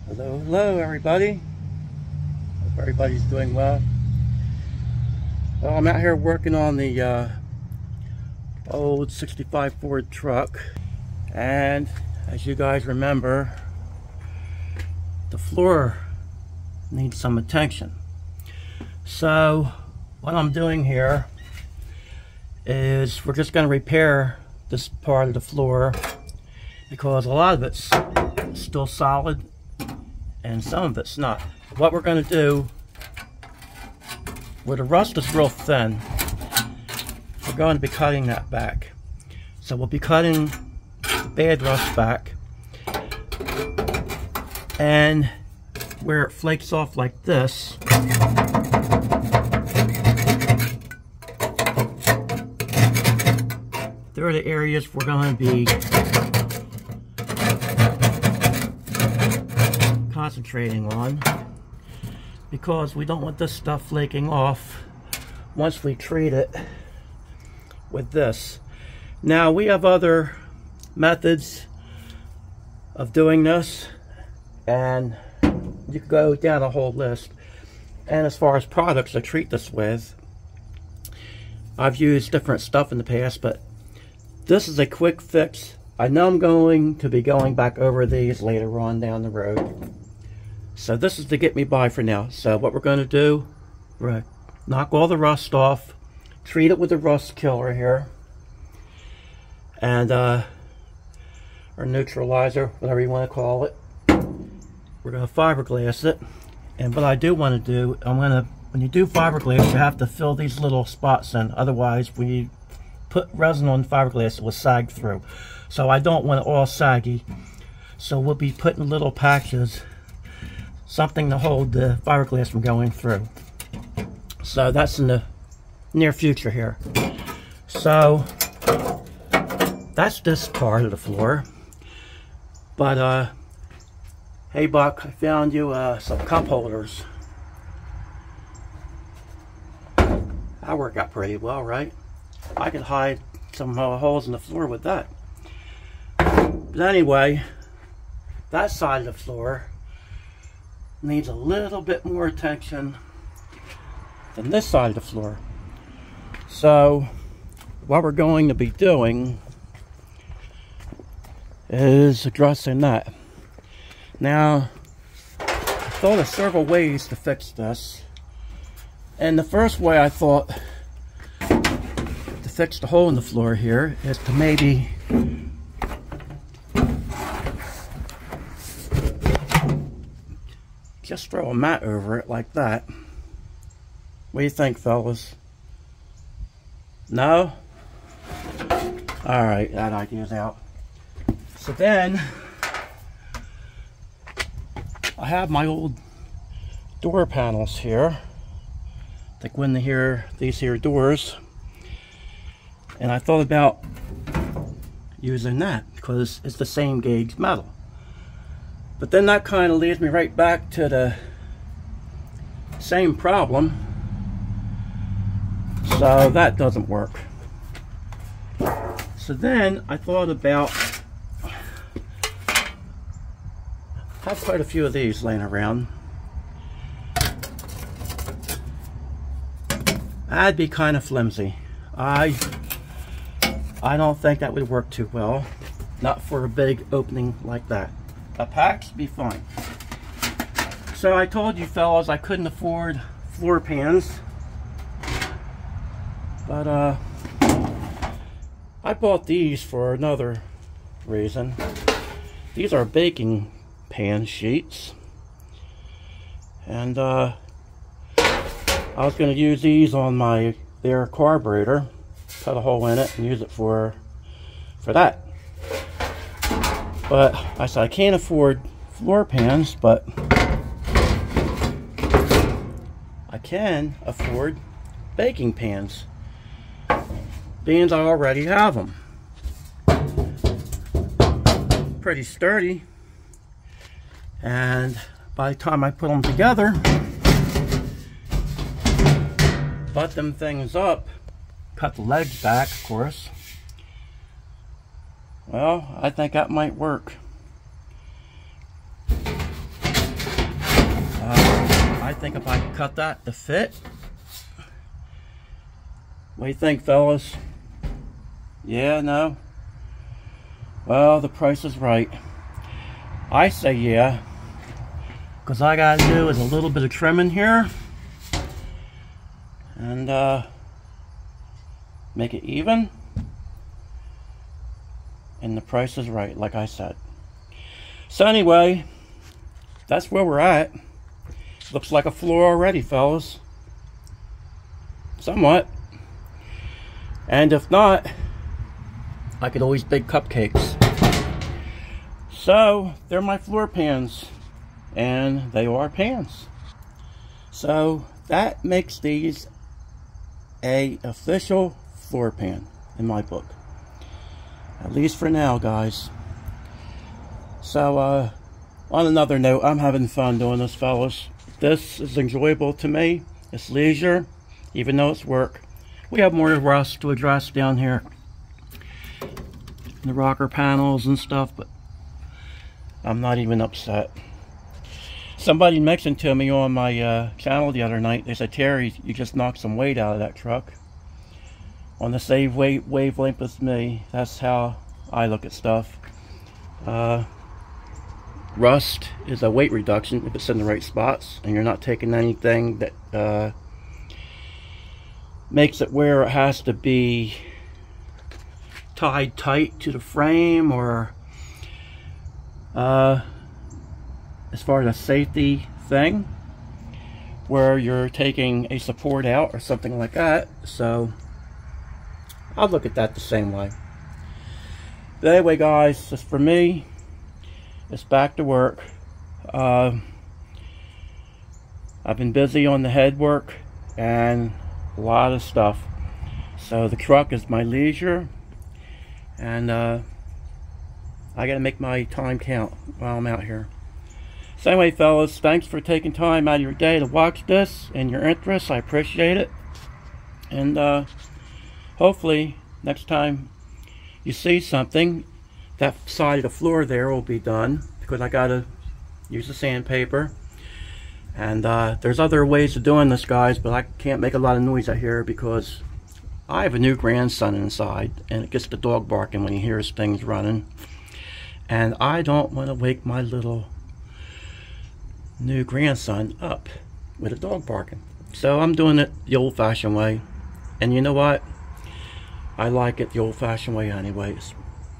Hello, hello everybody. Hope everybody's doing well. Well, I'm out here working on the old 65 Ford truck, and as you guys remember, the floor needs some attention. So what I'm doing here is we're just going to repair this part of the floor because a lot of it's still solid and some of it's not. What we're going to do, where the rust is real thin, we're going to be cutting that back. So we'll be cutting the bad rust back, and where it flakes off like this, there are the areas we're going to be concentrating on, because we don't want this stuff flaking off once we treat it with this. Now, we have other methods of doing this, and you can go down a whole list. And as far as products to treat this with, I've used different stuff in the past, but this is a quick fix. I know I'm going to be going back over these later on down the road. So this is to get me by for now. So what we're going to do, we're going to knock all the rust off, treat it with the rust killer here, and or neutralizer, whatever you want to call it. We're going to fiberglass it. And what I do want to do, when you do fiberglass, you have to fill these little spots in. Otherwise, when you put resin on fiberglass, it will sag through. So I don't want it all saggy. So we'll be putting little patches, something to hold the fiberglass from going through. So that's in the near future here. So that's this part of the floor. But hey Buck, I found you some cup holders. That worked out pretty well, right? I could hide some holes in the floor with that. But anyway, that side of the floor needs a little bit more attention than this side of the floor. So what we're going to be doing is addressing that. Now, I thought of several ways to fix this, and the first way I thought to fix the hole in the floor here is to maybe just throw a mat over it like that. What do you think, fellas? No? Alright, that idea's out. So then, I have my old door panels here. They go into here, these here doors. And I thought about using that because it's the same gauge metal. But then that kind of leads me right back to the same problem. So that doesn't work. So then I thought about, I have quite a few of these laying around. That'd be kind of flimsy. I don't think that would work too well. Not for a big opening like that. A pack's be fine. So I told you fellas I couldn't afford floor pans, but I bought these for another reason. These are baking pan sheets, and I was going to use these on my air carburetor, cut a hole in it and use it for that. But I said I can't afford floor pans, but I can afford baking pans, being I already have them. Pretty sturdy, and by the time I put them together, butt them things up, cut the legs back, of course, Well, I think that might work. think if I cut that to fit. What do you think, fellas? Yeah, no? Well, the price is right. I say yeah. Because all I gotta do is a little bit of trimming here. And make it even. And the price is right, like I said. So anyway, that's where we're at. Looks like a floor already, fellas. Somewhat. And if not, I could always bake cupcakes. So, they're my floor pans. And they are pans. So, that makes these a official floor pan in my book. At least for now, guys. So, on another note, I'm having fun doing this, fellas. This is enjoyable to me. It's leisure, even though it's work. We have more rust to address down here. The rocker panels and stuff, but I'm not even upset. Somebody mentioned to me on my channel the other night, they said, Terry, you just knocked some weight out of that truck. On the same wavelength as me. That's how I look at stuff. Rust is a weight reduction if it's in the right spots and you're not taking anything that makes it where it has to be tied tight to the frame, or as far as a safety thing where you're taking a support out or something like that. So I'll look at that the same way. But anyway, guys, just for me, it's back to work. I've been busy on the head work and a lot of stuff. So the truck is my leisure, and I gotta make my time count while I'm out here. So anyway, fellas, thanks for taking time out of your day to watch this and your interest. I appreciate it. And hopefully next time you see something, that side of the floor there will be done, because I gotta use the sandpaper. And there's other ways of doing this, guys, but I can't make a lot of noise out here because I have a new grandson inside, and it gets the dog barking when he hears things running. And I don't want to wake my little new grandson up with a dog barking. So I'm doing it the old-fashioned way. And you know what? I like it the old-fashioned way anyways.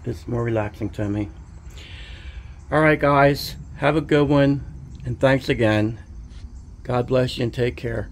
It's more relaxing to me. Alright, guys, have a good one, and thanks again. God bless you and take care.